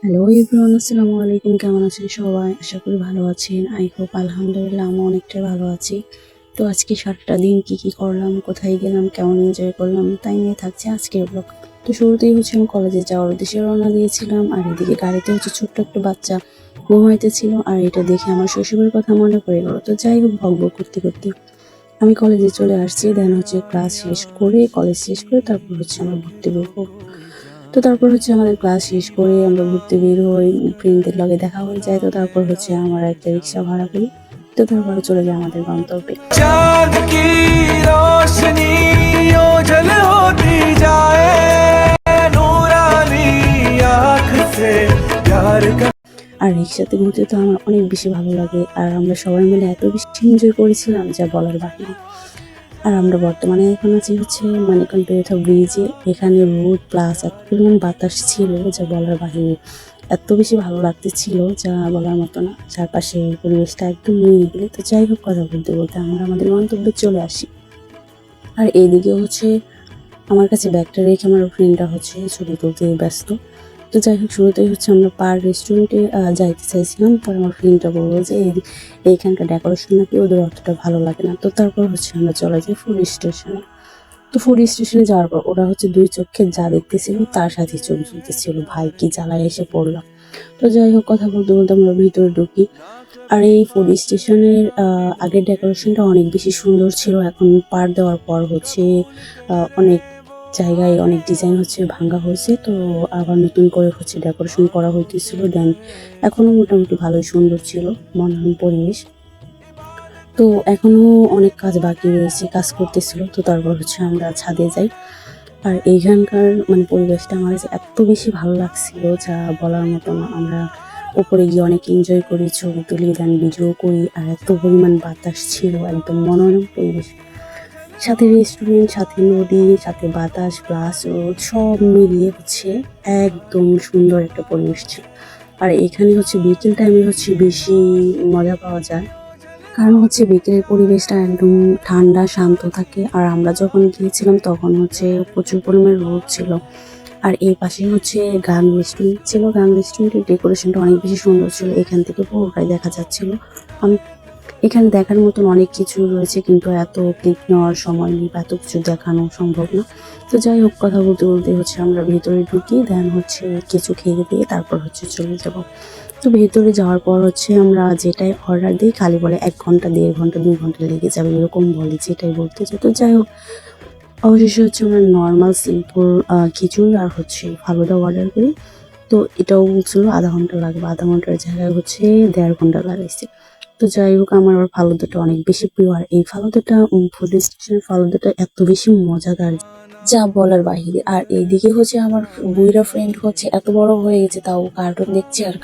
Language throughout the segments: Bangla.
হ্যালো এভরিওয়ান, আসসালামু আলাইকুম। কেমন আছেন সবাই? আশা করি ভালো আছেন। আই হোপ আলহামদুলিল্লাহ আমি অনেকটাই ভালো আছি। তো আজকে সারাটা দিন কি করলাম, কোথায় গেলাম, কেমন এনজয় করলাম, তাই নিয়ে থাকছে আজকের ব্লগ। তো শুরুতেই হচ্ছে আমি কলেজে যাওয়ার উদ্দেশ্যে রওনা দিয়েছিলাম। আর এদিকে গাড়িতে হচ্ছে ছোট্ট একটা বাচ্চা ঘুমাইতেছিল। আর এটা দেখে আমার শৈশবের কথা মনে পড়ে গেল। তো যাই হোক, বকবক করতে করতে আমি কলেজে চলে আসছি। দেন হচ্ছে ক্লাস শেষ করে, কলেজ শেষ করে তারপর হচ্ছে আমার ঘুরতে বেরোবো। তো তারপর হচ্ছে আমাদের ক্লাস শেষ করে আমরা ঘুরতে বের হই, ফ্রেন্ডদের লগে দেখা হয়ে যায়। তো তারপর হচ্ছে আমরা একটা রিক্সা ভাড়া করি। তো তারপরে চলে যায় আমাদের গন্তব্যে। चांद की रोशनी ओझल होती जाए नूरानी आँख से प्यार का। আর রিক্সাতে ঘুরতে তো আমার অনেক বেশি ভালো লাগে। আর আমরা সবাই মিলে এত বেশি এনজয় করেছিলাম যা বলার বাহিরে। আর আমরা বর্তমানে এখন আছি হচ্ছে মানিকগঞ্জ বেরোথা ব্রিজে। এখানে রোদ প্লাস এত পরিমাণ বাতাস ছিল যা বলার বাহিরে। এত বেশি ভালো লাগতেছিল যা বলার মতো না। চারপাশে পরিবেশটা একদম নিরিবিলি। তো যাই হোক, কথা বলতে বলতে আমরা আমাদের গন্তব্যে চলে আসি। আর এইদিকে হচ্ছে আমার কাছে ব্যাগটা রেখে আমার ফ্রেন্ডরা হচ্ছে ছবি তুলতে ব্যস্ত। তো যাই হোক, শুরুতেই হচ্ছে আমরা পার রেস্টুরেন্টে যাইতে চাইছিলাম। পরে আমার ফ্রেন্ডটা বললো যে এইখানকার ডেকোরেশন নাকি ওদের অতটা ভালো লাগে না। তো তারপর হচ্ছে আমরা চলে যাই ফুড স্টেশনে। তো ফুড স্টেশনে যাওয়ার পর ওরা হচ্ছে দুই চোখে যা দেখতেছিল তার সাথে ছবি তুলতেছিল। ভাই কি জ্বালায় এসে পড়লাম। তো যাই হোক, কথা বলতে বলতে আমরা ভিতরে ঢুকি। আর এই ফুড স্টেশনের আগের ডেকোরেশনটা অনেক বেশি সুন্দর ছিল। এখন পার দেওয়ার পর হচ্ছে অনেক জায়গায় অনেক ডিজাইন হচ্ছে ভাঙা হয়েছে। তো আবার নতুন করে হচ্ছে ডেকোরেশন করা হইতেছিল। দেন এখনো মোটামুটি ভালোই সুন্দর ছিল, মনোরম পরিবেশ। তো এখনো অনেক কাজ বাকি রয়েছে, কাজ করতেছিল। তো তারপর হচ্ছে আমরা ছাদে যাই। আর এইখানকার মানে পরিবেশটা আমার কাছে এত বেশি ভালো লাগছিল যা বলার মতো না। আমরা উপরে গিয়ে অনেক এনজয় করি, ছবি তুলি, দেন ভিডিও করি। আর এত পরিমাণ বাতাস ছিল, একদম মনোরম পরিবেশ। সাথে রেস্টুরেন্ট, সাথে নদী, সাথে বাতাস প্লাস রোদ সব মিলিয়ে হচ্ছে একদম সুন্দর একটা পরিবেশ ছিল। আর এখানে হচ্ছে বিকেল টাইমে হচ্ছে বেশি মজা পাওয়া যায়। কারণ হচ্ছে বিকেলের পরিবেশটা একদম ঠান্ডা শান্ত থাকে। আর আমরা যখন গিয়েছিলাম তখন হচ্ছে প্রচুর পরিমাণে রোদ ছিল। আর এই পাশে হচ্ছে গান রেস্টুরেন্ট ছিল। গান রেস্টুরেন্টের ডেকোরেশনটা অনেক বেশি সুন্দর ছিল। এখান থেকে পুরোটাই দেখা যাচ্ছিল। আমি এখানে দেখার মতন অনেক কিছু রয়েছে, কিন্তু এত ক্লিক নেওয়ার সময় নেই বা এত কিছু দেখানো সম্ভব না। তো যাই হোক, কথা বলতে বলতে হচ্ছে আমরা ভেতরে ঢুকি। দেন হচ্ছে কিছু খেয়ে দিয়ে তারপর হচ্ছে চলে যাব। তো ভেতরে যাওয়ার পর হচ্ছে আমরা যেটাই অর্ডার দিই খালি বলে 1 ঘন্টা, 1.5 ঘন্টা, 2 ঘন্টা লেগে যাবে, এরকম বলে যেটাই বলতে চাই। তো যাই হোক, অবশেষে হচ্ছে আমরা নর্মাল সিম্পল খিচুড়ি আর হচ্ছে ফালুদা অর্ডার করি। তো এটাও বলছিল আধা ঘন্টা লাগবে, আধা ঘন্টার জায়গায় হচ্ছে 1.5 ঘন্টা লাগাইছে। তো যাই হোক, আমার আবার ফালুদাটা অনেক বেশি প্রিয়। আর এই ফালুদাটা ফুড স্টেশনের ফালুদাটা এত বেশি মজাদার যা বলার বাহিরে। আর এইদিকে হচ্ছে আমার বুইরা ফ্রেন্ড হচ্ছে এত বড় হয়ে গেছে, তাও কার্টুন দেখছে আর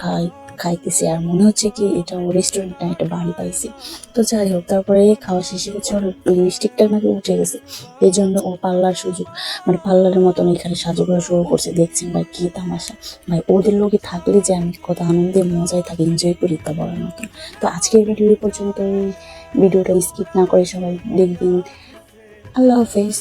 খাইতেছে। আর মনে হচ্ছে কি এটা রেস্টুরেন্ট না, একটা বাড়ি পাইছে। তো যাই হোক, তারপরে খাওয়া শেষে হচ্ছে ওর লিপস্টিকটা নাকি উঠে গেছে। এই জন্য ও পার্লার সুযোগ মানে পার্লারের মতন এখানে সাজু করা শুরু করছে। দেখছেন ভাই কি তামাশা। ভাই ওদের লোকে থাকলে যে আমি কত আনন্দে মজায় থাকি, এনজয় করি তা বলার মতন। তো আজকের ভিডিও পর্যন্ত, ভিডিওটা স্কিপ না করে সবাই দেখবেন। আল্লাহ হাফেজ।